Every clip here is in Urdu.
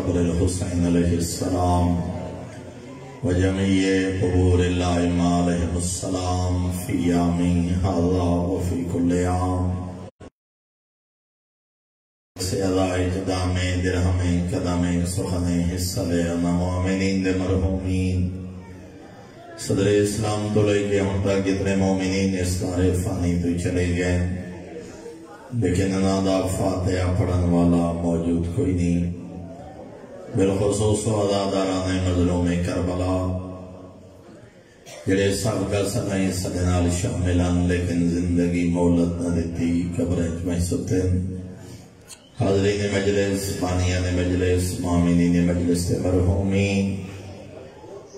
قبر الحسین علیہ السلام وجميع قبور الأئمة عليهم السلام في يوم هذا وفي كل يوم سيدائی جدامیں درہمیں قدامیں سخنیں حصہ لے انا مومنین دے مرحومین صدر اسلام تو لے کے ہم تک کتنے مومنین اس سارے فانی تو چلے گئے لیکن نادا فاتحہ پڑھن والا موجود کوئی نہیں بالخصوص عزاداران مظلوم کربلا جڑے سب کا سنائیں سدنال شاملان لیکن زندگی مولت نہ دیتی قبریں میں ستن حاضرین مجلس پانیان مجلس مومنین مجلس مرحومین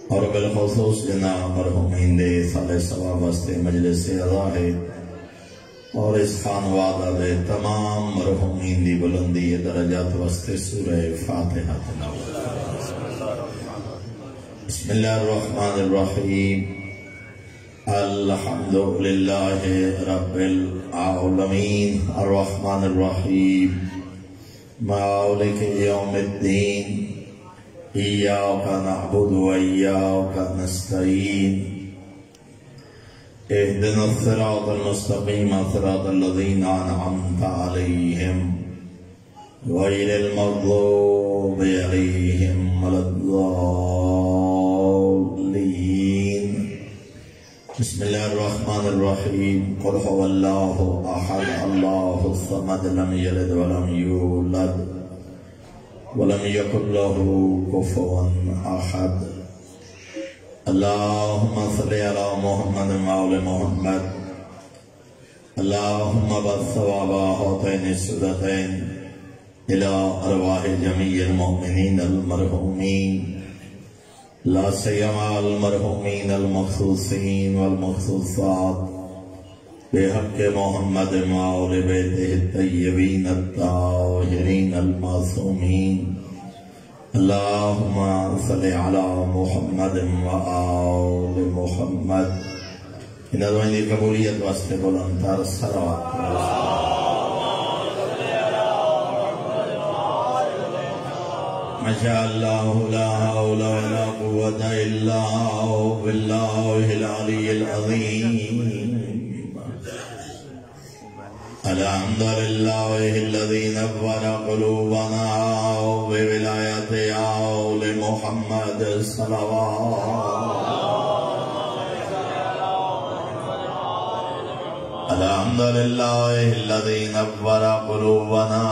اور بالخصوص جناب مرحومین دے صالح ثواب واسطے مجلس اعضا ہے اور اس خانوادہ دے تمام مرحومین دی بلندی درجات واسطے سورہ فاتحہ تلاوت بسم اللہ الرحمن الرحیم الحمدللہ رب العالمین الرحمن الرحیم مالک یوم الدین ایاک نعبد و ایاک نستعین اهدنا الصراط المستقيم صراط الذين أنعمت عليهم غير المغضوب عليهم ولا الضالين بسم الله الرحمن الرحيم قل هو الله أحد الله الصمد لم يلد ولم يولد ولم يكن له كفوا أحد اللهم صل على محمد وعلى محمد اللهم بث وباهاتين السدتين إلى أرواح جميع المؤمنين المرحومين لا سيما المرحومين المخصوصين والمخصوصات بحق محمد وعلى بيته الطيبين الطاهرين المعصومين اللهم صل على محمد وآل محمد ان ادوائن دی قبولیت واسطے بلندر صلوات ماشاء اللہ لا حول ولا قوة الا باللہ العلی العظیم الحمدللہ الذی نور قلوبنا بولایت آل محمد صلوات الحمدللہ الذی نور قلوبنا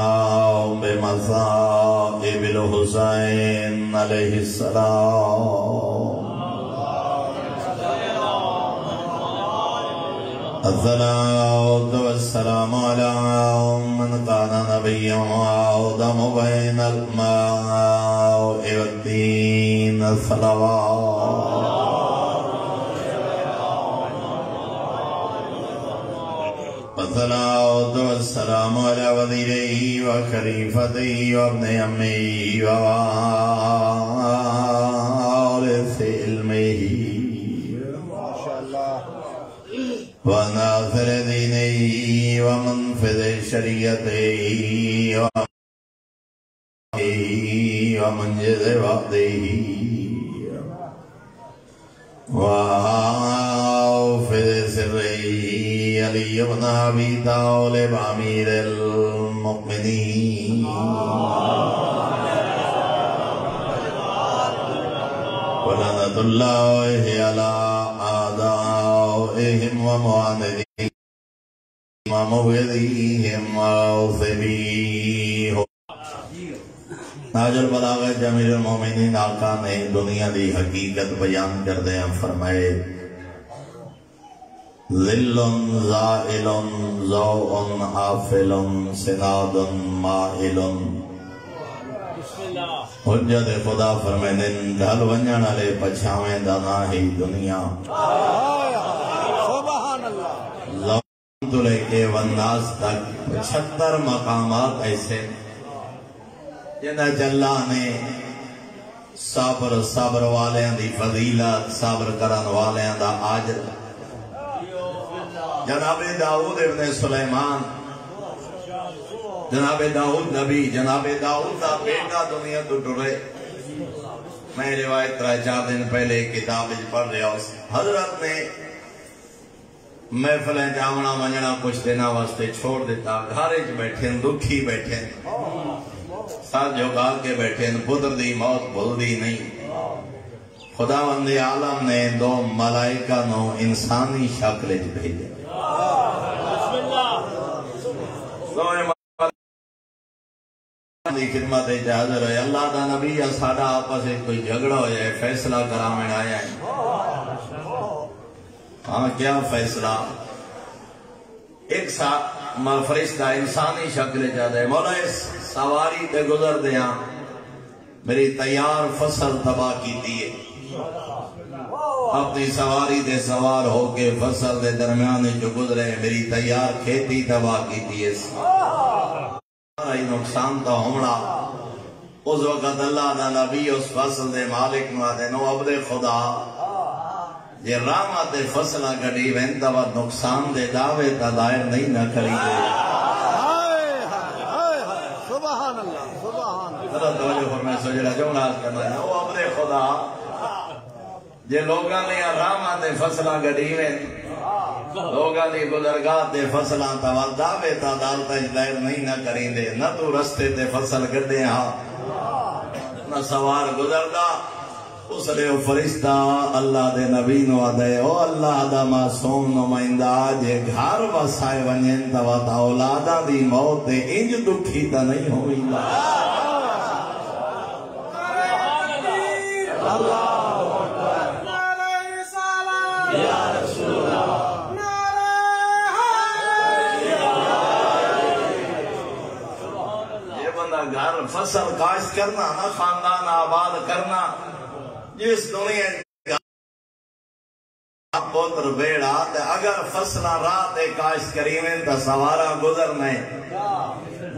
بمصائب الحسین علیہ السلام الصلاة والسلام على من كان نبيا وآدم بين الماء والدين والصلاة والسلام على وزيره وخليفته وابن عمه ووارث علمه وناصر دینه ومنفذ شریعته ومنجز وعده وحافظ سره علی بن ابی طالب امیر المؤمنین ولعنة الله على أعدائهم ومعانديهم ومبغضيهم وعاصبيهم تاج البلاغہ جمیل المومنین آقا نے دنیا دی حقیقت بیان کردے ہیں فرمائے ظل زائل ضوء حافل سناد مائل حجت خدا فرمائے ڈھل ونجن علی پچھاویں دانا ہی دنیا زمان تو لے کے والناس تک 76 مقامات ایسے جنہ جلہ نے صبر والیاں دی فضیلت صبر کرن والیاں دا آجر جناب داؤد ابن سلیمان جناب داؤد نبی، جناب داؤد دا بیٹا دنیا تو ٹرے. میں روایت 3-4 دن پہلے کتاب پڑھ رہا ہوں. حضرت نے محفلیں جاونا منجنا کچھ دینا واسطے چھوڑ دیتا. گھارے بیٹھے دکھی بیٹھے ساتھ جھکا کے بیٹھے. پتر دی موت بھول دی نہیں. خداوند عالم نے 2 ملائکہ نو انسانی شکل بھیجے. خدمت حاضر ہے. اللہ دا نبی ساڈا آپس کوئی جھگڑا ہو جائے فیصلہ کرامن آیا ہے. ہاں کیا فیصلہ؟ ایک فرشتہ انسانی شکل چاہتا ہے. مولا اس سواری تے گزر دیا میری تیار فصل تباہ کی دیئے. اپنی سواری دے سوار ہو کے فصل دے درمیانے جو گزرے میری تیار کھیتی تباہ کی دیئے. نقصان تا ہونا. اس وقت اللہ دا نبی اس فصل دے مالک نوادے نو عبد خدا یہ رحمت فصلہ گڑی وینتوا نقصان دے دعوے تا دائر نہیں نہ کری دے. سبحان اللہ سبحان اللہ. حضرت توجہ فرمائے سجدہ جملہ کرنا ہے. او عبد خدا جے لوگاں نے رحمت فصلہ گڑی وین لوگاں دی گزرگاہ تے فصلاں تا دعوے تا دالتا دائر نہیں نہ کریں دے. نہ تو رستے تے فصل گڑے ہاں نہ سوار گزردہ. اس لئے فرشتہ اللہ دے نبی نو آدھے او اللہ دا معصوم نمائندہ جے گھر وسائے ونین تا وطا اولادہ دی موت دے انج دکھی تا نہیں ہوئی. اللہ گھر فصل کاشت کرنا نہ خاندان آباد کرنا. جس دنیا پوتر بیڑا اگر فصلہ رات کاشت کریمیں تا سوارا گزرنے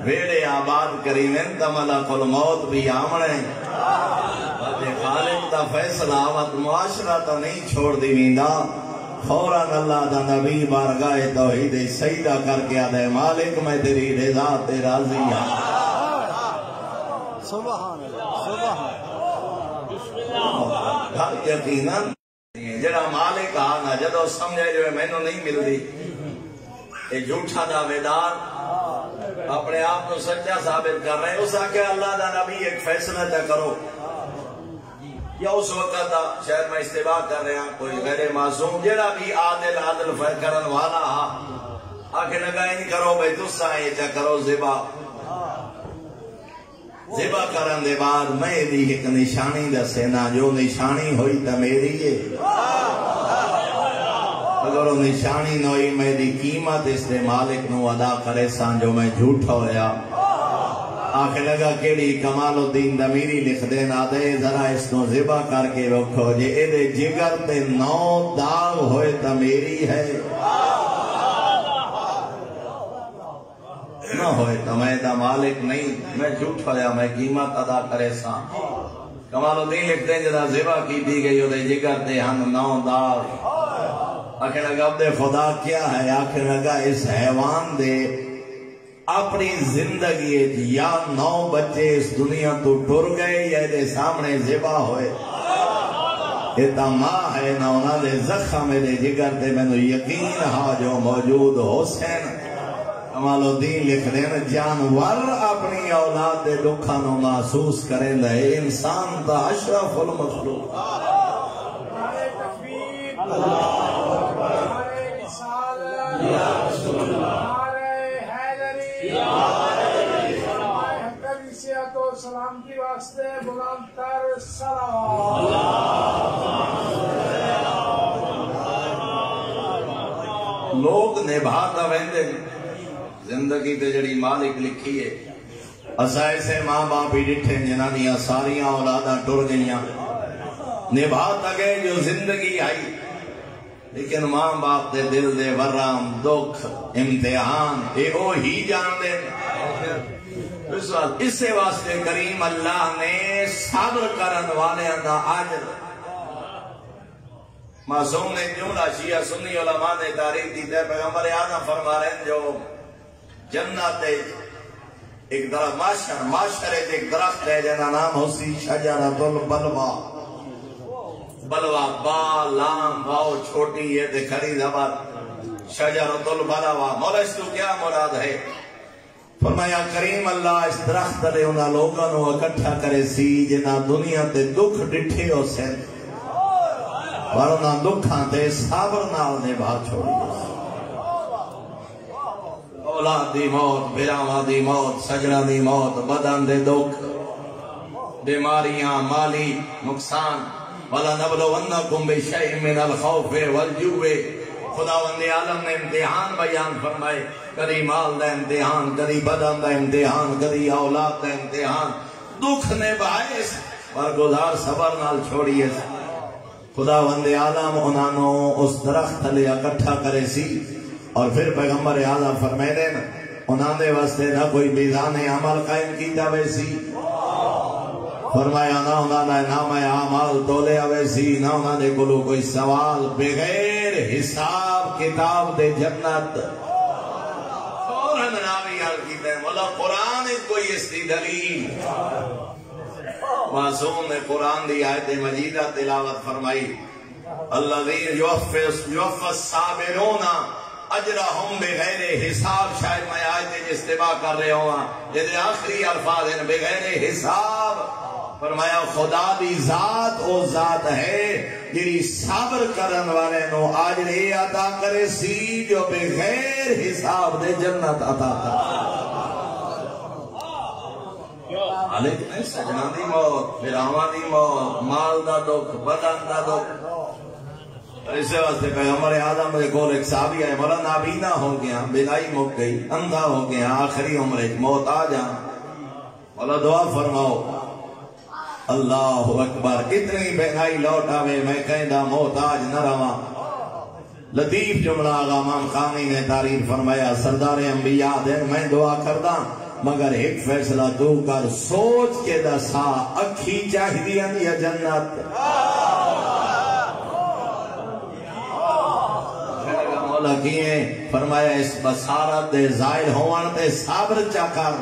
بیڑے آباد کریمیں تا ملک الموت بھی آمنے. خالق تا فیصلہ آوت معاشرہ تا نہیں چھوڑ دی ویندہ. فوراً اللہ دا نبی بارگاہ توحید سجدہ کر کے آدھے مالک میں تیری رضا تے راضی ہوں. سبحان اللہ سبحان اللہ. یقیناً جڑا مالک آنا جدو سمجھے جو ہے میں نو نہیں مل دی. یہ جھوٹا دعویدار اپنے آپ کو سچا ثابت کر رہے ہیں. اس آکے اللہ دا نبی ایک فیصلہ چا کرو. یا اس وقت شاید میں استباع کر رہے ہیں کوئی غیر معصوم جڑا بھی عادل کرن والا آکے لگا نہیں کرو بھئی تسا یہ چا کرو ذبح کرن دے بعد میں دی ایک نشانی دا سینا جو نشانی ہوئی تا میری ہے. اگر وہ نشانی نوئی میں دی قیمت اس دے مالک نو ادا کرے سان جو میں جھوٹا ہویا. آخر لگا کیڑی کمال الدین دمیری لکھ دینا دے ذرا اس نو ذبح کر کے رکھو جے اے دے جگر تے 9 داغ ہوئے تا میری ہے نہ ہوئے تو میں دا مالک نہیں. میں جھوٹ ہویا میں قیمت ادا کرے ساں. کمال الدین لکھتے ہیں جدا ذبح کی دی گئی ہو دے جگر تے ہم 9 داغ. آخر لگا عبد خدا کیا ہے؟ آخر لگا اس حیوان دے اپنی زندگی یا 9 بچے اس دنیا تو ٹر گئے یا دے سامنے ذبح ہوئے. ایتا ماں ہے نہ انہاں دے زخم دے جگر تے میں نو یقین ہاں جو موجود حسین. کمال الدین لکھ دیں جانور اپنی اولاد دے دکھا نو محسوس کریں دے انسان تا اشرف المخلوق. سلامتی واسطے بلند تر سلام. لوگ نبھاتا ویندے زندگی تے جڑی مالک لکھی ہے. اسا ایسے ماں باپ ہی ڈٹھے جنہاں دیاں ساریاں اولاداں ٹر گئیاں نبھاتا گئے جو زندگی آئی. لیکن ماں باپ دے دل دے ورام دکھ امتحان اے او ہی جان دے. اس سے واسطے کریم اللہ نے صبر کرن والے دا اجر. معصوم نے جملہ شیعہ سنی علماء نے تاریخ دی تے پیغمبر اعظم فرما رہے ہیں جو جنت ایک درخت معاشرے ایک درخت ہے جنا نام ہوسی شجرۃ البلوا بلوا با لام واو چھوٹی ہے تے کھڑی زبر شجرۃ البلوا مولا اس تو کیا مراد ہے؟ فرمایا کریم اللہ اس درخت لے انہاں لوگاں نو اکٹھا کرے سی جنہاں دنیا تے دکھ ڈٹھے ہو سن ورنہ دکھاں تے صبر نال نے بھا چھوڑی اولاد دی موت بیراواں دی موت سجنا دی موت بدن دے دکھ بیماریاں مالی نقصان وَلَنَبْلُوَنَّكُمْ بِشَيْءٍ مِّنَ الْخَوْفِ وَالْجُوعِ خداوند عالم نے امتحان بیان فرمائے کدی مال دا امتحان کدی بدن دا امتحان کدی اولاد دا امتحان دکھ نے باعث پر گزار صبر نال چھوڑیے خداوند عالم انہاں نو اس درخت لے اکٹھا کرے سی اور پھر پیغمبر اعظم فرمائے دے انہاں دے واسطے نہ کوئی میزان عمل قائم کیتا ویسی فرمایا نہ انہاں نے نام اعمال تولے ویسی نہ انہاں نے کولو کوئی سوال بغیر حساب کتاب دے جنت فوراً نامی حل کیتے ہیں مولا قرآن کوئی اس دی دلیل معصوم نے قرآن دی آیت مجیدہ تلاوت فرمائی الذین یوفی الصابرون اجرہم بغیر حساب شاید میں آیت استباع کر رہے ہوں جیسے آخری الفاظ ہیں بغیر حساب فرمایا خدا دی ذات او ذات ہے جی صبر کرن والے نو آجر اے عطا کرے سی جو بغیر حساب دے جنت عطا کرے لیکن سجنا دی موت براواں دی موت مال دا دکھ بدن دا دکھ اسے واسطے پیغمبر اعظم دے کول ایک صحابی ہے مولا نابینا ہو گیا بینائی مک گئی اندھا ہو گیا آخری عمر موت آ جا مولا دعا فرماؤ اللہ اکبر اتنی بینائی لوٹ آوے میں کہندہ موت آج نہ رواں لطیف جملہ آغا امام خانی نے تعریف فرمایا سردار انبیاء دن میں دعا کردہ مگر ایک فیصلہ تو کر سوچ کے دسا اکھی چاہدیاں یا جنت مولا کیے فرمایا اس بصارت دے ظاہر ہوان تے صبر چا کر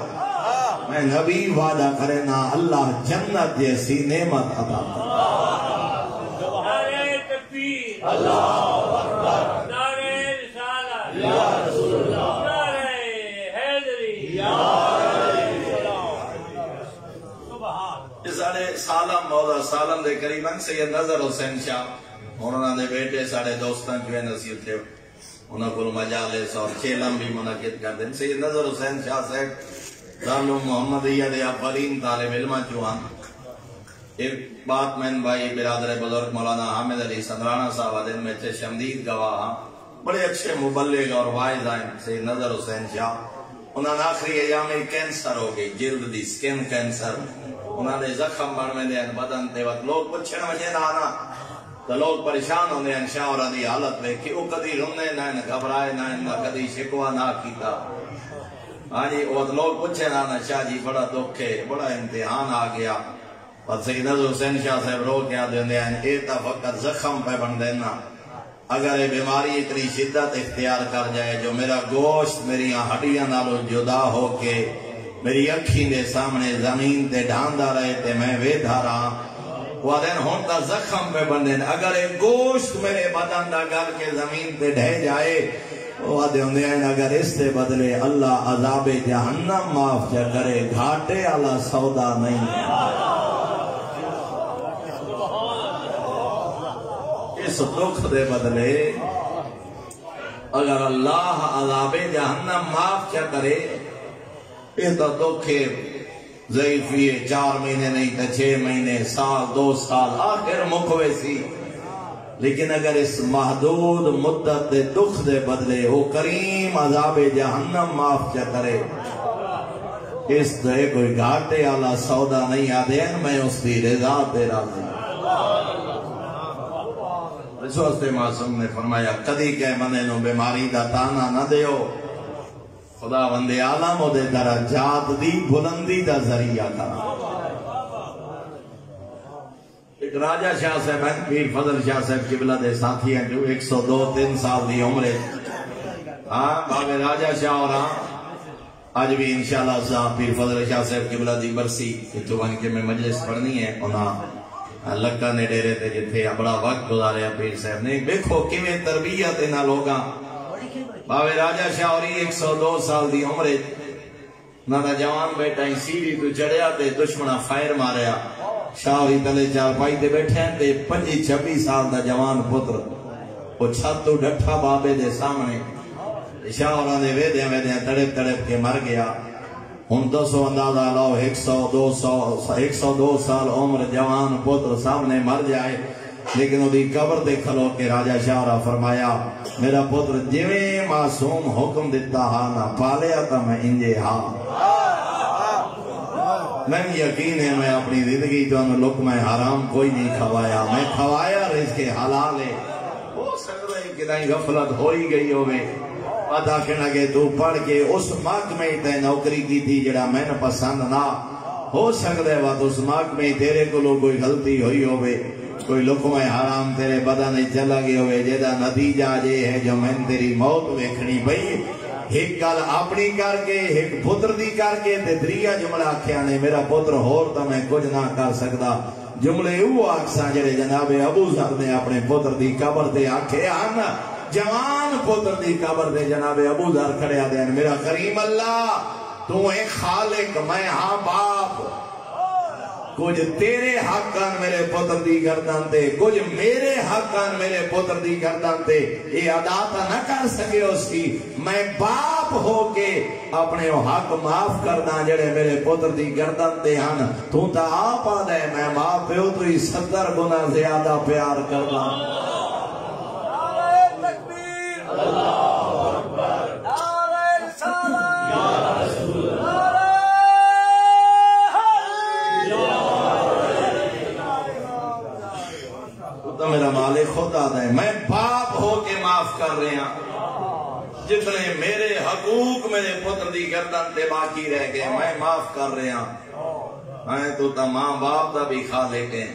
میں نبی وعدہ کرے نا اللہ جنت جیسی نعمت عطا نعرہ تکبیر اللہ اکبر نعرہ رسالت یا رسول اللہ نعرہ حیدری یا اس ساڑے سالم مولا سالم دے قریباً سید نظر حسین شاہ انہوں نے بیٹے ساڑے دوستان جو ہے نصیب تھے انہوں کو مجالس اور چیلم بھی منعقد کر دیں سید نظر حسین شاہ صاحب دارالعلوم محمدیہ دے اولین طالب علمہ چوہاں ایک بات میں بھائی برادر بزرگ مولانا حامد علی صدرانہ صاحب دن میں چھے شمدید گواہ بڑے اچھے مبلغ اور وائز آئیں سید نظر حسین شاہ انہوں نے آخری ایام میں کینسر ہو گئی جلد دی سکن کینسر انہوں نے زخم بڑھ میں دیں بدن دے وقت لوگ پچھن مجھے نہ آنا تو لوگ پریشان ہونے ہیں شاہ اور دی حالت میں کہ وہ کدی رونے نہ گھبرائے نہ کدی شکوہ نہ کیتا ہاں جی وہ لوگ پوچھے نا شاہ جی بڑا دکھ ہے بڑا امتحان آ گیا اور سید نظر حسین شاہ صاحب رو کیا دینے ہیں ایتا فقط زخم پہ بن دینا اگر یہ بیماری اتنی شدت اختیار کر جائے جو میرا گوشت میری ہڈیاں نالو جدا ہو کے میری اکھیں دے سامنے زمین تے ڈھاندا رہے تے میں ویدھا رہا وہ دن ہون تا زخم پہ بن دینا اگر یہ گوشت میرے بدن دا گل کے زمین تے ڈھے جائے وہ دے ہوندے ہیں اگر اس سے بدلے اللہ عذاب جہنم معاف جا کرے گھاٹے اللہ سودا نہیں ہے اس دکھ دے بدلے اگر اللہ عذاب جہنم معاف جا کرے یہ تو دکھے ضعیفی 4 مہینے نہیں تا 6 مہینے سال 2 سال آخر مکوے سی لیکن اگر اس محدود مدت دے دکھ دے بدلے وہ کریم عذاب جہنم معاف چا کرے اس دے کوئی گھاٹے والا سودا نہیں آدین میں اس دی رضا تے راضی اس واسطے معصوم نے فرمایا کدی کہ منے نو بیماری دا تانا نہ دیو خدا وندے عالم او دے درجات دی بلندی دا ذریعہ کرا ایک راجہ شاہ صاحب ہیں پیر فضل شاہ صاحب قبلہ دے ساتھی ہیں جو 102-3 سال دی عمرے ہاں بابے راجہ شاہ اور ہاں آج بھی انشاءاللہ صاحب پیر فضل شاہ صاحب قبلہ دی برسی اتو بن کے میں مجلس پڑھنی ہے انہاں لکا نے ڈیرے تے جتھے بڑا وقت گزاریا پیر صاحب نے دیکھو کیویں تربیت انہاں لوگاں باوے راجہ شاہ ہوری 102 سال دی عمر نہ دا جوان بیٹا ہی سیڑھی تو چڑھیا تے دشمنہ فائر ماریا شاہ ہوری تلے چار پائی تے بیٹھے ہیں تے 25-26 سال دا جوان پتر وہ چھت تو ڈٹھا بابے دے سامنے شاہ ہوراں دے ویدیاں تڑپ تڑپ کے مر گیا ہن 200 اندازہ لاؤ 102 سال عمر جوان پتر سامنے مر جائے لیکن وہ دی قبر دے کھلو کے راجہ شاہ را فرمایا میرا پتر جویں معصوم حکم دیتا ہاں نہ پالیا تا میں انجے ہاں میں یقین ہے میں اپنی زندگی تو لقمہ حرام کوئی نہیں کھوایا میں کھوایا رزق حلال ہے ہو سکتا ہے کہ نہیں غفلت ہوئی گئی ہوئے پتا کہنا کہ تو پڑھ کے اس محکمے تے نوکری کی تھی جڑا میں نے پسند نہ ہو سکتا ہے بات اس محکمے تیرے کو لوگ کوئی غلطی ہوئی ہوئے کوئی لقمہ حرام تیرے بدن چلا گئے ہوئے جیدہ نتیجہ یہ ہے جو میں تیری موت ویکھنی بھئی ایک گل اپنی کر کے ایک پتر دی کر کے تے دریا جملہ کیا نے میرا پتر ہور تا میں کچھ نہ کر سکتا جملے وہ آکساں جڑے جناب ابو ذر نے اپنے پتر دی قبر تے آکھے آن جوان پتر دی قبر تے جناب ابو ذر کھڑے آ دین میرا کریم اللہ تو ایک خالق میں ہاں باپ کچھ تیرے حقان میرے پتر دی گردان تے کچھ میرے حقان میرے پتر دی گردان تے یہ ادا تا نہ کر سکے اس کی میں باپ ہو کے اپنے حق معاف کردہ جڑے میرے پتر دی گردان تے ہن تو تا آپ آدھے میں باپ پیو تو ہی 70 گنا زیادہ پیار کردہ نعرہ تکبیر اللہ اکبر نعرہ رسالت یا رسول اللہ تو میرا مالک خود آتا ہے میں باپ ہو کے معاف کر رہے ہیں جتنے میرے حقوق میرے پتر دی گردن تے باقی رہ گئے میں معاف کر رہے ہیں میں تو تا ماں باپ دا بھی خالق ہیں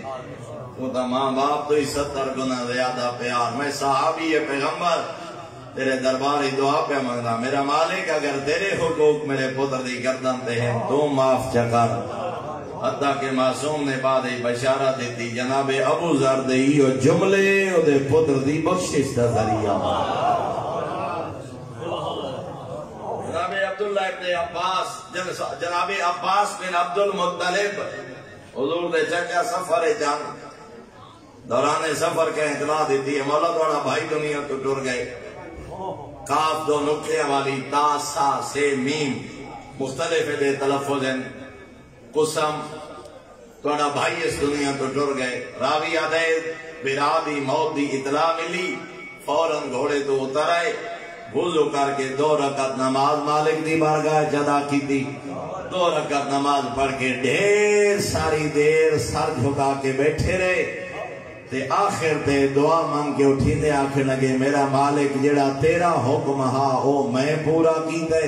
تو تا ماں باپ تو ہی 70 گنا زیادہ پیار میں صحابی پیغمبر تیرے دربار ہی دعا پہ مانگنا میرا مالک اگر تیرے حقوق میرے پتر دی گردن تے ہیں تو معاف چکر حتیٰ کہ معصوم نے بعد بشارت دیتی جناب ابو ذر دے اور جملے او دے پتر دی بخشش دا ذریعہ جناب عبداللہ ابن عباس جناب عباس بن عبد المطلب حضور دے چچا سفر جنگ دوران سفر کے اطلاع دیتی ہے مولا دوڑا بھائی دنیا تو ٹر گئے کاف 2 نقطے والی تا سا سے میم مختلف دے تلفظ ہیں قسم توڑا بھائی اس دنیا تو ٹر گئے راوی آدھے برادی موت دی اطلاع ملی فوراً گھوڑے تو اتر آئے وضو کر کے 2 رکعت نماز مالک دی بارگاہ جدا کی تھی 2 رکعت نماز پڑھ کے ڈھیر ساری دیر سر جھکا کے بیٹھے رہے تے آخر تے دعا مانگ کے اٹھی دے آخر لگے میرا مالک جڑا تیرا حکم ہا او میں پورا کی دے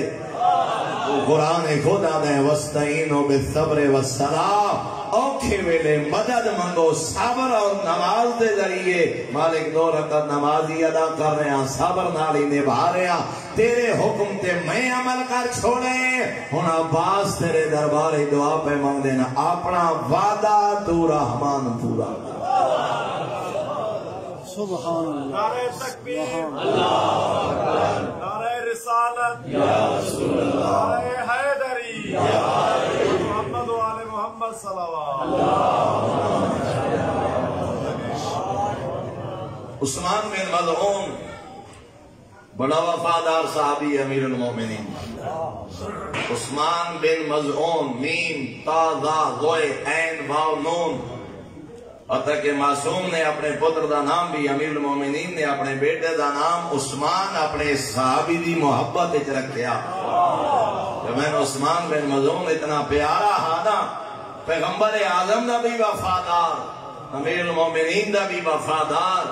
قرآن خدا دے وستعینو بالصبر والصلاۃ اوکھے ویلے مدد منگو صبر اور نماز دے ذریعے مالک 2 رکعت نمازی ادا کر رہے ہیں صبر نالی نبھا رہے ہیں تیرے حکم تے میں عمل کر چھوڑے ہن عباس تیرے دربار دعا پہ مانگ دینا اپنا وعدہ تو رحمان پورا سبحان اللہ نعرہ تکبیر اللہ اکبر نعرہ رسالت یا رسول اللہ نعرہ حیدری یا محمد و آل محمد صلوات عثمان بن مظعون بڑا وفادار صحابی امیر المومنین عثمان بن مظعون میم تا ذا ذوئے عین واو نون حتیٰ کہ معصوم نے اپنے پتر دا نام بھی امیر المومنین نے اپنے بیٹے دا نام عثمان اپنے صحابی دی محبت اچ رکھیا کہ میں نے عثمان بن مظعون اتنا پیارا ہانا پیغمبر اعظم دا بھی وفادار امیر المومنین دا بھی وفادار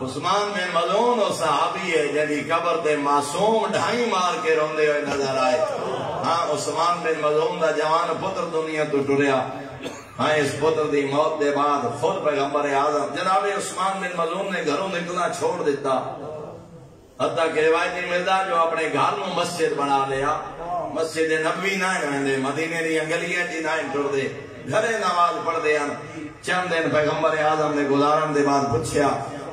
عثمان بن مظعون اور صحابی ہے جنہی قبر تے معصوم ڈھائی مار کے روندے ہوئے نظر آئے ہاں عثمان بن مظعون دا جوان پتر دنیا تو ٹریا ہاں اس پتر دی موت دے بعد خود پیغمبر اعظم جناب عثمان بن مظعون نے گھروں نکلنا چھوڑ دیتا حتیٰ کہ روایتی ملتا جو اپنے گھر میں مسجد بنا لیا مسجد نبوی نہ ویندے مدینے دی گلیاں جی نہ ٹر دے گھرے نماز پڑھ دے ہیں چند دن پیغمبر اعظم نے گزارن دے بعد پوچھیا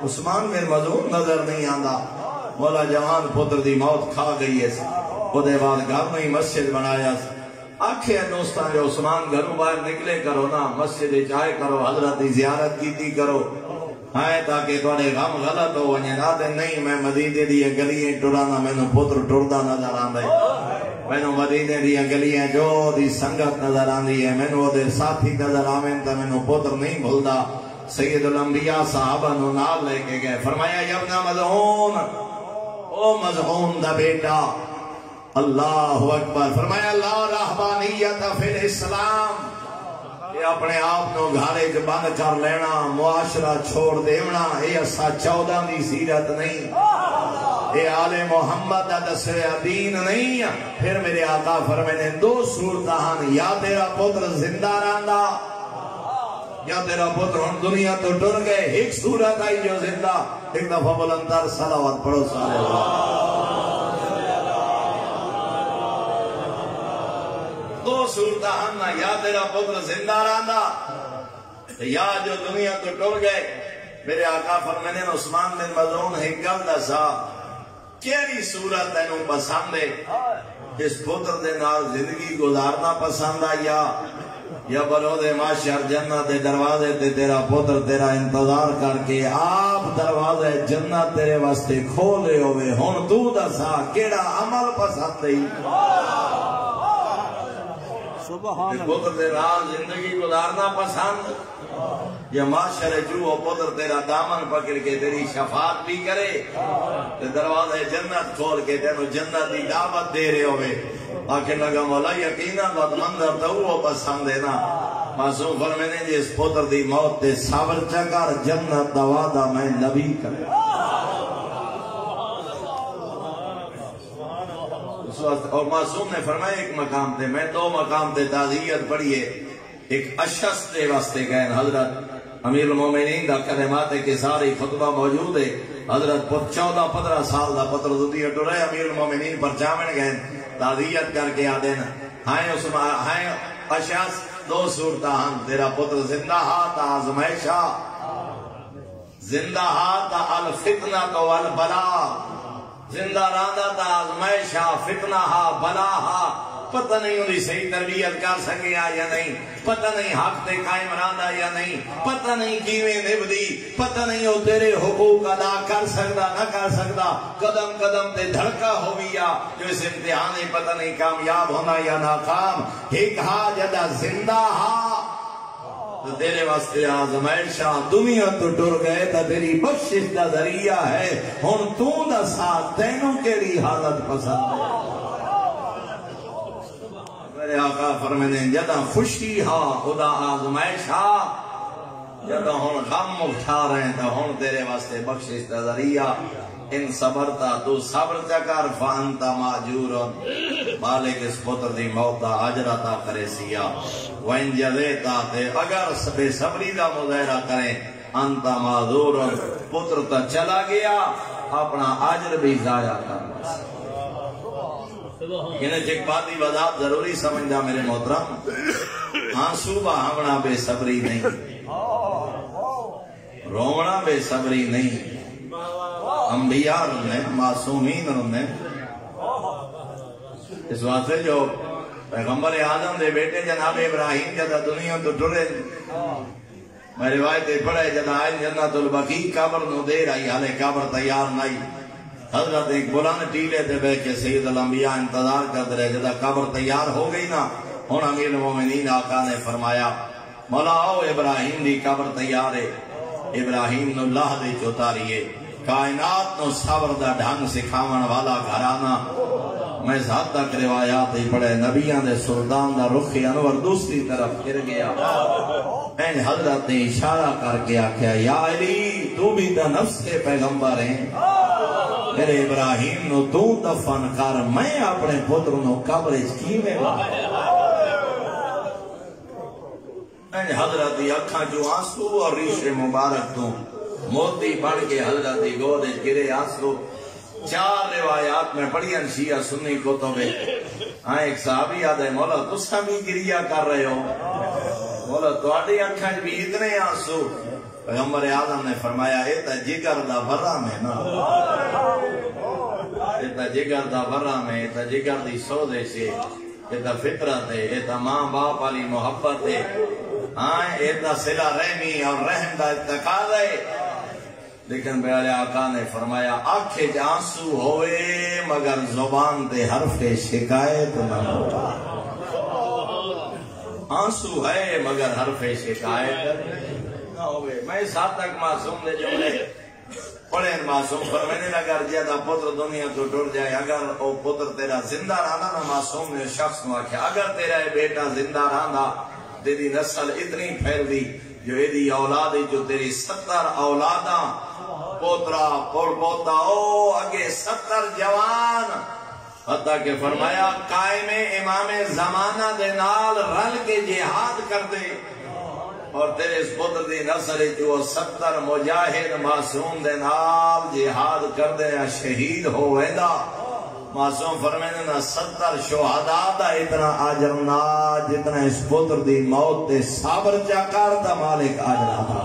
عثمان بن مظعون نظر نہیں آندا مولا جوان پتر دی موت کھا گئی ہے او دے بعد گھر میں مسجد بنایا آکھے دوستاں جو عثمان گھروں باہر نکلے کرو نا مسجد جائے کرو حضرت دی زیارت کیتی کرو ہائے تاکہ تھوڑے غم غلط ہو ونجے نہ دے نہیں میں مدینے دی گلیاں ٹرانا مینوں پتر ٹردا نظر آندا ہے مینوں مدینے دی گلیاں جو دی سنگت نظر آندی ہے مینوں دے ساتھی نظر آویں تے مینوں پتر نہیں بھولدا سید الانبیاء صحابہ نو نال لے کے گئے فرمایا یا ابن مظعون او مظعون دا بیٹا اللہ اکبر فرمایا لا رہبانیت فی الاسلام یہ اپنے آپ نو گھارے جو بند کر لینا معاشرہ چھوڑ دیونا یہ اسا 14 دی سیرت نہیں اے آل محمد دا دسوے دین نہیں پھر میرے آقا فرمانے دو صورتان یا تیرا پتر زندہ رہندا یا تیرا پتر ہن دنیا تو ٹر گئے ایک صورت آئی جو زندہ ایک دفعہ بلندر صلوات پڑھو سارے دو صورتان یا تیرا پتر زندہ رہندا یا جو دنیا تو ٹر گئے میرے آقا فرمانے عثمان بن مظعون ایک گل دسا کیڑی صورت تینوں پسند ہے اس پتر دے نال زندگی گزارنا پسند آیا یا بلو دے معاشر جنت دے دروازے تے تیرا پتر تیرا انتظار کر کے آپ دروازے جنت تیرے واسطے کھولے ہوئے ہن تو دسا کیڑا عمل پسند ہے پتر دے نال زندگی گزارنا پسند یا معاشر جو پتر تیرا دامن پکڑ کے تیری شفاعت بھی کرے تے دروازے جنت کھول کے تینوں جنت دی دعوت دے رہے ہوئے آکے لگا مولا یقینا بد منظر تو وہ پسند ہے نا معصوم فرمانے جی اس پتر دی موت تے صبر چکر جنت دا وعدہ میں نبی کرے اور معصوم نے فرمایا ایک مقام تے میں دو مقام تے تعزیت پڑھیے ایک اشخص دے واسطے گئے حضرت امیر المومنین دا کلمات کے ساری خطبہ موجود ہے حضرت 14-15 سال دا پتر دودی اٹھرے امیر المومنین پر جامن گئے تعزیت کر کے آدھے نا ہائیں اشخص دو صورتان تیرا پتر زندہ ہاتھ آزمائشہ زندہ ہاتھ الفتنہ تو البلا زندہ رہندا تا آزمائشہ فتنہ ہا بلا ہا پتہ نہیں انہی صحیح تربیت کر سکیا یا نہیں پتہ نہیں حق تے قائم رہندا یا نہیں پتہ نہیں کیویں نبدی پتہ نہیں وہ تیرے حقوق ادا کر سکدا نہ کر سکدا قدم قدم تے دھڑکا ہویا جو اس امتحان میں پتہ نہیں کامیاب ہونا یا ناکام ایک ہا جدا زندہ ہا تو تیرے واسطے آزمائشہ دنیا تو ٹر گئے تا تیری بخشش دا ذریعہ ہے ہن تو دا ساتھ تینوں کیڑی حالت پسند ہے میرے آقا فرمانے جدا خوشی ہا خدا آزمائش ہا جدا ہن غم اٹھا رہے ہیں تو ہن تیرے واسطے بخشش دا ذریعہ ان صبرتا تو صبر چکر فانتا ماجور مالک اس پتر دی موتا اجر عطا کرے سیا وین جزیتا تے اگر بے صبری دا مظاہرہ کریں انتا معذور پتر تا چلا گیا اپنا اجر بھی ضائع کر انہیں ایک بات وضاحت ضروری سمجھنا میرے محترم آنسو بہاونا بے صبری نہیں رونا بے صبری نہیں انبیاء نے معصومین نے اس واسطے جو پیغمبر آدم دے بیٹے جناب ابراہیم جدا دنیا تو ٹرے میں روایتیں پڑھے جدا آئے جنت البقیع قبر نو دیر آئی حالے قبر تیار نہیں حضرت ایک بلند ٹیلے دے بے کے سید الانبیاء انتظار کر رہے جدا قبر تیار ہو گئی نا ہن امیر المومنین آقا نے فرمایا مولا آؤ ابراہیم دی قبر تیار ہے ابراہیم نو اللہ دے چوتاریے کائنات نو صبر دا ڈھنگ سکھاون والا گھرانا میں ذات تک روایات ہی پڑھے نبیاں دے سلطان دا رخ انور دوسری طرف پھر گیا این حضرت نے اشارہ کر کے آکھیا یا علی تو بھی دا نفس کے پیغمبر ہیں میرے ابراہیم نو تو دفن کر میں اپنے پتر نو قبر کی میں این حضرت دی اکھاں جو آنسو اور ریش مبارک تو موتی بڑھ کے حضرت دی گود گرے آنسو 4 روایات میں پڑھی ہیں شیعہ سنی کتب میں. ہاں ایک صحابی یاد ہے مولا تسا بھی گریا کر رہے ہو مولا تواڈی اکھاں بھی اتنے آنسو. پیغمبر اعظم نے فرمایا اے تے جگر دا ورم ہے نا, اے تے جگر دا ورم ہے, اے تے جگر دی سوزش ہے, اے تے فطرت ہے, اے تے ماں باپ والی محبت ہے. ہاں اے تے صلہ رحمی اور رحم دا تقاضا ہے. لیکن پیارے آقا نے فرمایا آنکھیں آنسو ہوئے مگر زبان تے حرف شکایت نہ ہو. آنسو ہے مگر حرف شکایت نہ ہوئے. میں اس حد تک معصوم دے جملے پڑھیں معصوم پر میں نے لگا جیدہ پتر دنیا تو ٹوٹ جائے اگر او پتر تیرا زندہ رہنا نا معصوم نے شخص نو آکھیا اگر تیرا بیٹا زندہ رہنا تیری نسل اتنی پھیل دی جو ایدی اولاد جو تیری 70 اولاداں پوترا پڑ پوتا او اگے 70 جوان حتیٰ کہ فرمایا قائم امام زمانہ دے نال رل کے جہاد کر دے اور تیرے اس پتر دی نسل جو 70 مجاہد معصوم دے نال جہاد کر دے شہید ہو ویدا. معصوم فرمینے نا 70 شہداء دا اتنا آجر نا جتنا اس پتر دی موت تے صبر چاکار دا مالک آجر آتا.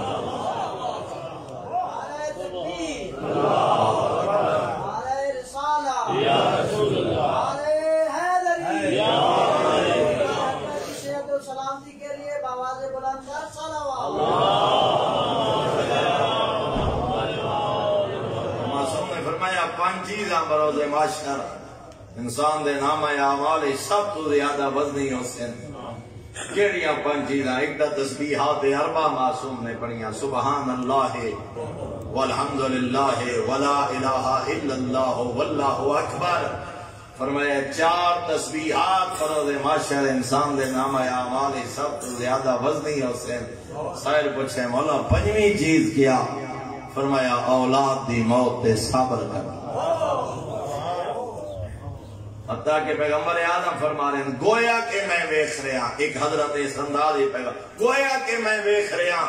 معصوم نے فرمایا 5 چیزاں بروز معاشر انسان دے نام اعمال سب تو زیادہ وزنی حسین. کیڑیاں 5 چیزاں؟ ایک دا تسبیحات 4 معصوم نے پڑھیاں سبحان اللہ والحمدللہ ولا الہ الا اللہ واللہ اکبر. فرمایا 4 تسبیحات فروز معاشر انسان دے نام اعمال سب تو زیادہ وزنی حسین. سائل پوچھے مولا 5ویں چیز کیا؟ فرمایا اولاد دی موت تے صبر کر. حتیٰ کہ پیغمبر اعظم فرما رہے ہیں گویا کہ میں ویکھ رہا, ایک حضرت اس انداز ہی پیغمبر گویا کہ میں ویکھ رہا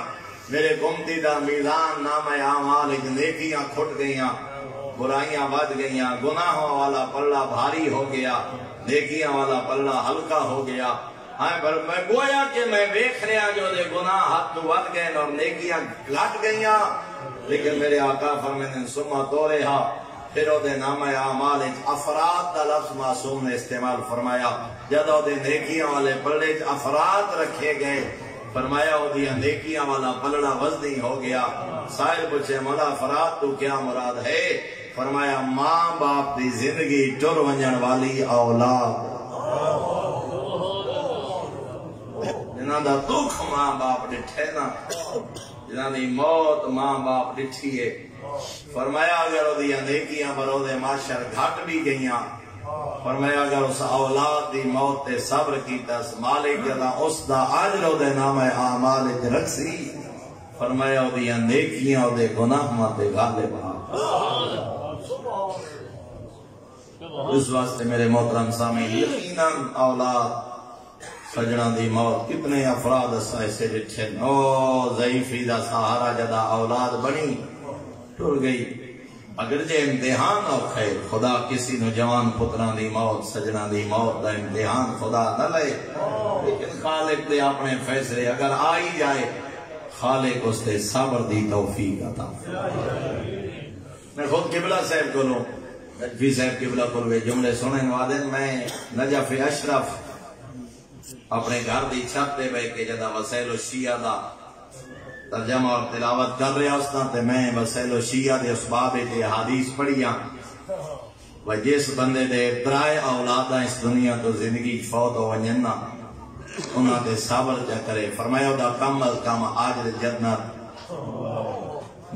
میرے گمتی دا میزان نام اعمال نیکیاں کھٹ گئیاں برائیاں بڑھ گئیاں, گناہوں والا پلڑا بھاری ہو گیا, نیکیاں والا پلڑا ہلکا ہو گیا. ہاں پر میں گویا کہ میں ویکھ رہا جو دے گناہ ہاتھ تو بڑھ گئے اور نیکیاں گھٹ گئیاں. لیکن میرے آقا فرماتے ہیں سما تو رہا پھر او دے نام اعمال افراد دا لفظ معصوم نے استعمال فرمایا. جد او دے نیکیاں والے پلڑے افراد رکھے گئے فرمایا او دیا نیکیاں والا پلڑا وزنی ہو گیا. سائل پوچھے مولا افراد تو کیا مراد ہے؟ فرمایا ماں باپ دی زندگی ٹر ونجن والی اولاد جنہاں دا دکھ ماں باپ ڈٹھے نا, جنہاں دی موت ماں باپ ڈٹھی ہے. فرمایا اگر وہ دیا نیکیاں بروز معاشر گھٹ بھی گئیاں, فرمایا اگر اس اولاد دی موت تے صبر کیتا مالک جدا اس دا اجر دے نام اعمال رکھسی. فرمایا وہ دیا نیکیاں وہ دے گناہ ماتے غالب آ. اس واسطے میرے محترم سامعین یقیناً اولاد سجنہ دی موت کتنے افراد ایسے جٹھے نو ضعیفی دا سہارا جدا اولاد بنی ٹر گئی. اگرچہ امتحان اوکھے خدا کسی نوجوان پتران دی موت سجنہ دی موت دا امتحان خدا نہ لے, لیکن خالق دے اپنے فیصلے اگر آئی جائے خالق اس دے صبر دی توفیق عطا. میں خود قبلہ صاحب کو لوں نجفی صاحب قبلہ کو لوے جملے سنیں وعدن میں نجف اشرف اپنے گھر دی چھت دے بے کے جدا وسائل الشیعہ دا ترجمہ اور تلاوت کر رہا اس تے میں وسائل الشیعہ دے اسباب تے حدیث پڑھیاں و جس بندے دے 3 اولاداں اس دنیا تو زندگی فوت ہو ونجنا انہاں دے صبر جا کرے. فرمایا دا کم از کم آجر جنت.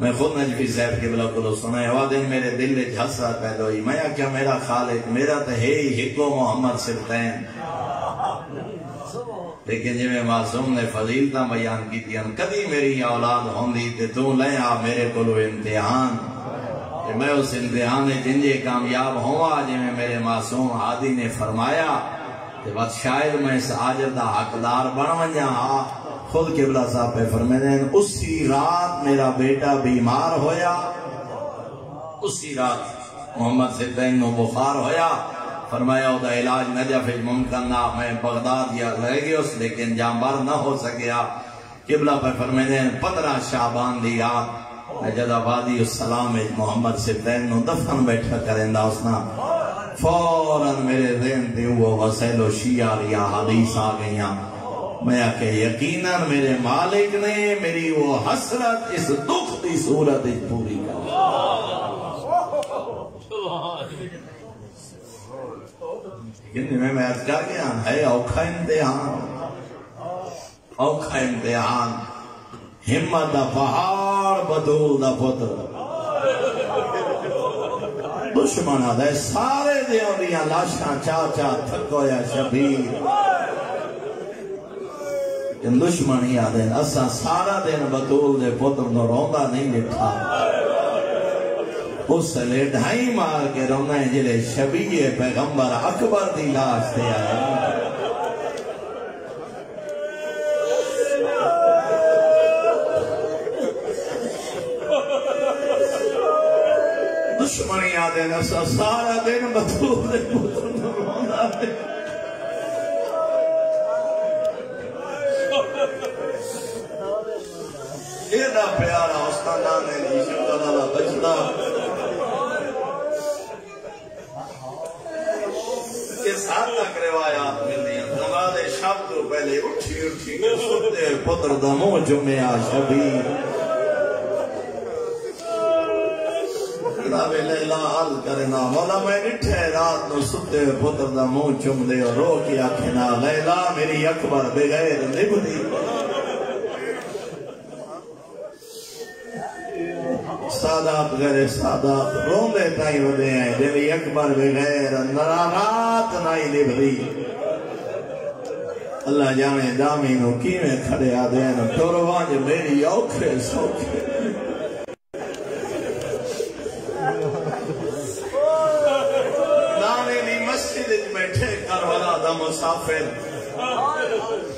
میں خود نجفی صاحب کے بلا کو سنا ہے دن میرے دل میں حسرت پیدا ہوئی. میں کیا میرا خالق میرا تو ہے ہی ہکو محمد سلطین, لیکن جی میں معصوم نے فضیلتاں بیان کی تھی کدی میری اولاد ہوندی تے تو لے آ میرے کو امتحان کہ میں اس امتحان جنجے کامیاب ہوا جی میں میرے معصوم ہادی نے فرمایا کہ بس شاید میں اس آجر دا حقدار بن ونجا. خود قبلہ صاحب پہ فرمائے اسی رات میرا بیٹا بیمار ہویا, اسی رات محمد سلطین نو بخار ہویا، فرمایا او دا علاج نجف ممکن نہ، میں بغداد یا لے گئے اس لیکن جانبار نہ ہو سکیا۔ قبلہ پہ فرمائے 15 شعبان دی یاد جد آبادی السلام محمد سلطین نو دفن بیٹھا کریں دا اسنا فوراں میرے ذہن تے وہ وسائل و شیعہ لیا حدیث آ گئیاں، میں کہ یقیناً میرے مالک نے میری وہ حسرت اس دکھ دی صورت پوری کر۔ لیکن میں عرض کر گیا ہے اوکھا امتحان، ہمت دا پہاڑ بدول دا پتر دشمن آدھے سارے دیوں دیاں لاشاں چاچا تھکو یا شبیر، ان دشمن ہی آدھے اسا سارا دن بدول دے پتر نو روندہ نہیں لٹھا، اس لے ڈھائی مار کے رونا ہے جلے شبیہ پیغمبر اکبر دی لاش دے آئے۔ دشمنی آدھے نسا سارا دن بدول دے پتر نو روندہ ہے۔ ایدہ پیارا استادانے دی شکل اللہ بچنا کے ساتھ تک روایات ملنی ہیں، نماز شب تو پہلے اٹھی کے ستے پتر دمو جمعہ شبیر جناب لیلہ حل کرنا مولا میں نٹھے رات نو ستے پتر دمو چم دے اور رو کی آکھنا لیلہ میری اکبر بغیر نبھدی سادات غیر سادات روندے تائی ودے ہیں میری اکبر بغیر نرارات نائی نبھدی۔ اللہ جانے دامی نو کیویں کھڑے آدھے ہیں توروانج میری اوکھے سوکھے مسافر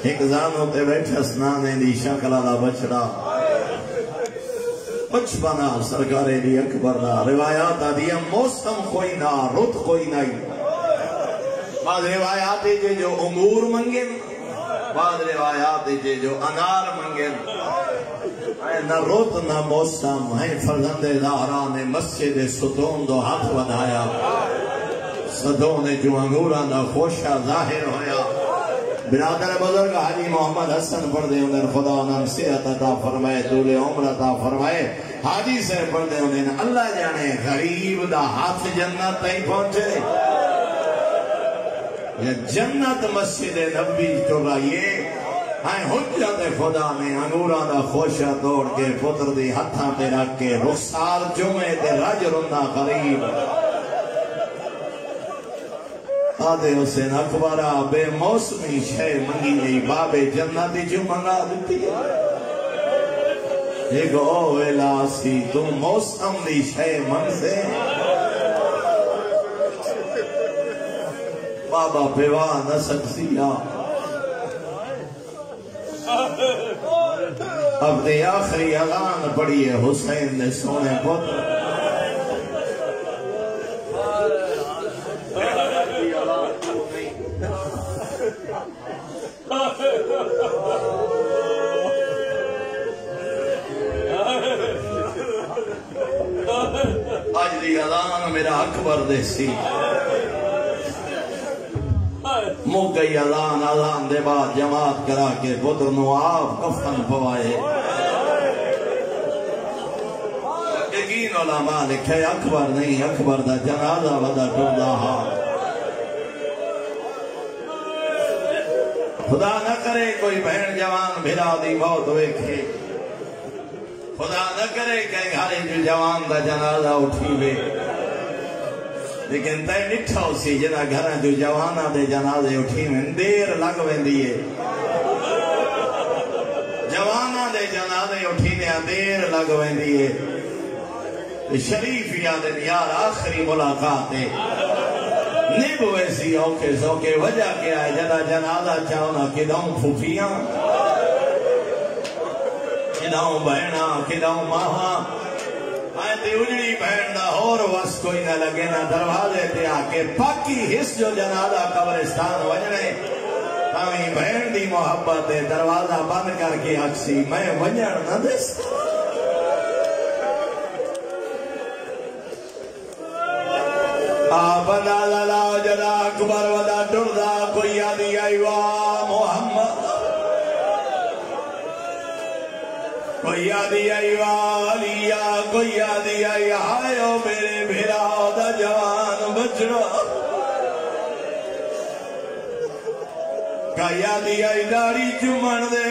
ایک زانوں تے بیٹھا سنانے دی شکل اللہ بچڑا بچپنا سرکار علی اکبر دا روایات آدیا موسم کوئی نہ رت کوئی نہیں، بعض روایات جے جو امور منگن، بعض روایات جے جو انار منگن، نہ رت نہ موسم ہے۔ فرزند زہرا نے مسجد ستون دو ہاتھ ودھایا، ستون جو انگوران دا خوشہ ظاہر ہویا۔ برادر بزرگ حاجی محمد حسن پڑھ دے انہیں خدا انہیں صحت عطا فرمائے، طول عمر عطا فرمائے۔ حاجی سے پڑھ دے انہیں اللہ جانے غریب دا ہاتھ جنت تھی پہنچے یا جنت مسجد نبی جو رائیے ہیں حجت خدا نے انگوران دا خوشہ توڑ کے پتر دی ہتھاں تے رکھ کے رخسار جمعے تے رج رندہ قریب آدھے حسین اکبرہ بے موسمی شے منگی گئی بابے جنتی جو منگا دیتی ہے۔ ایک او الاسی تم موسم دی شے منگ سے بابا پیوا نہ سکسیا اپنی آخری اعلان پڑی ہے حسین نے سونے پتر آج دی اذان میرا اکبر دیسی مک گئی اذان دے بعد جماعت کرا کے پتر نو آپ کفن پوائے۔ یقین علماء لکھے اکبر نہیں اکبر دا جنازہ ودا ٹوڑا ہا۔ خدا نہ کرے کوئی بہن جوان بھرا دی موت ویکھے، خدا نہ کرے کہیں گھارے جو جوان دا جنازہ اٹھی وے، لیکن تے نٹھا اسی جنا گھرہ جو جوانہ دے جنازے اٹھی میں دیر لگ ویندیے، جوانہ دے جنازے اٹھی میں دیر لگ ویندیے۔ شریف یادن یار آخری ملاقاتے نیب ویسی اوکے سوکے وجہ کیا ہے جدا جنازہ چاہنا کداؤں پھوپیاں کداؤں بہنا کداؤں ماہاں میں تے اجڑی بہن دا اور وس کوئی نہ لگے نہ دروازے تے آکے پاکی حص جو جنازہ قبرستان وجنے تاویں بہن دی محبت دروازہ بند کر کے اکسی میں ونجن نہ دس بنا لالا جدا اکبر ودا ڈردا کوئی آدھی آئیوا محمد کوئی آدھی آئیوا علیہ کوئی آدھی آئی آئیو میرے بھیرا دا جوان بچڑا کئی آدھی آئی داڑی چمن دے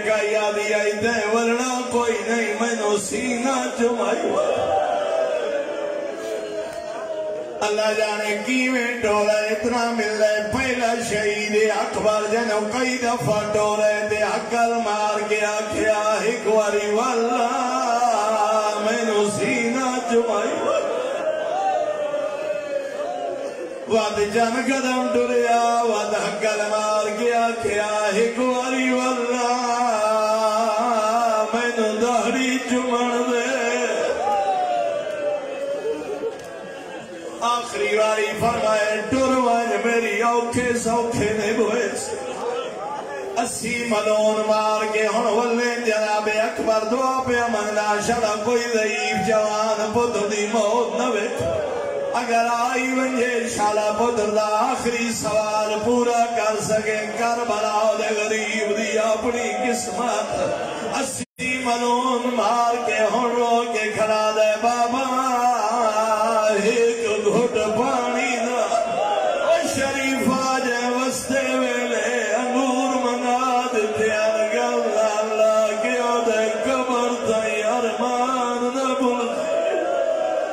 کئی آدھی آئی دے ورنہ کوئی نہیں میں نو سینہ چمائی اللہ جانے کیویں ٹولے اتنا مل رہے پہلا شہید اکبر جنو کئی دفعہ ٹولے دے عقل مار کے آکھیا ایک واری واللہ میں نو سینہ چمائی واد جان قدم ڈریا واد عقل مار کے آکھیا ایک واری واللہ میں نو دہڑی چمن دے آخری واری فرمائے ٹروان میری اوکھے سوکھے نے بوئے اسی ملون مار کے ہن ولے جناب اکبر دعا پہ منگنا شڑا کوئی ضعیف جوان پتر دی موت نہ ویکھ اگر آئی ونجے شالا پتر دا آخری سوال پورا کر سکے کربلا دے غریب دی اپنی قسمت اسی ملون مار کے ہن رو کے کھڑا دے بابا ایک گھٹ پانی دا شریف آجے وستے ویلے انگور منگا دیتے انگل اللہ کیا دے قبر تائی ارمان نبول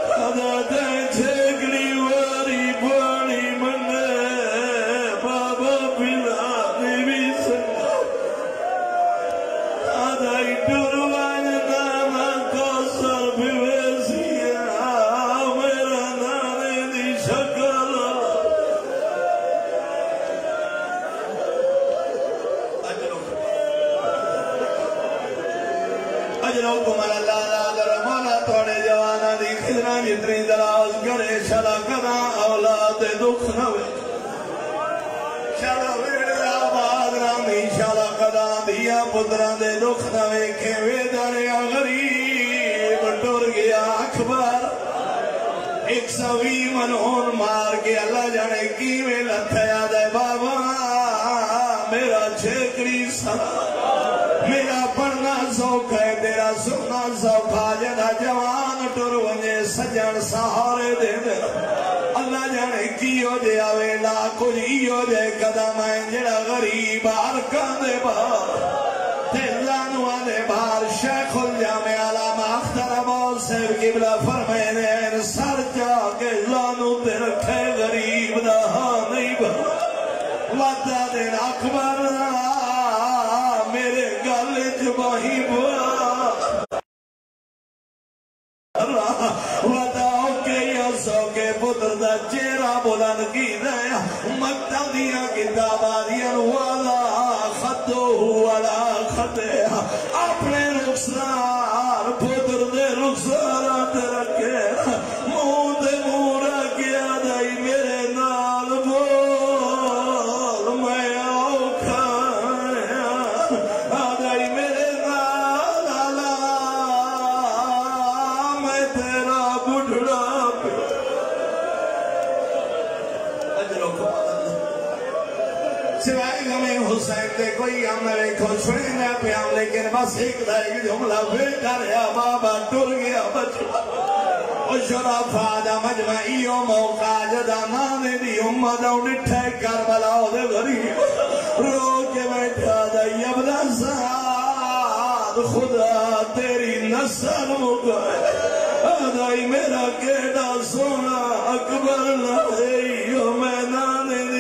خدا دے چھگڑی واری پانی منگے بابا بلا نبی سنگا خدا ٹروان نانا کو سر بھویسی جتنی دراز کرے شلا کنا اولاد دکھ نوے شلا ویڑے آباد رامی شلا کنا دیا پتران دے دکھ نوے کے ویدانیا غریب ٹور گیا اکبر 120 منہون مار کے اللہ جانے کی میں لتھیا دے بابا میرا چھکڑی سنا میرا پڑھنا سوکھ ہے تیرا سننا سوکھ جنا جوان ٹر ونجے سجن سہارے دے دے اللہ جانے کی ہو جے آوے لا کچھ ہی ہو جے قدم آئیں جڑا غریب آرکان دے بار تیزانو آنے بار شیخ الجامع علامہ اختر عباس صاحب قبلہ فرمینے سر جا کے لانو تے رکھے غریب دا نہیں بار وعدہ دین اکبر میرے گالے جباہی بوا وعدہ کے یا سو کے پتر دا چیرہ بلند کی دے مکتہ دیا کتابہ دیا والا خطو والا خطے اپنے رخصار پتر دے رخصارات رکھے مون دے مورا کیا دائی میرے نال بول میں آؤ کھایا آدائی میرے نال آلا میں تیرا بڑھڑا سوائے ہمیں حسین دے کوئی ہمیں خوشوئی نہ پیام لیکن بس ایک دائے گی جملہ بیٹا رہا بابا ٹر گیا بچڑا شرف آجا مجمعی و موقع جدا نانے دی امدہ اٹھے کربلا دے غریب رو کے بیٹھا دائی ابدا سعاد خدا تیری نسل مکائے دائی میرا کیڑا سونا اکبر لائے میں نانے دی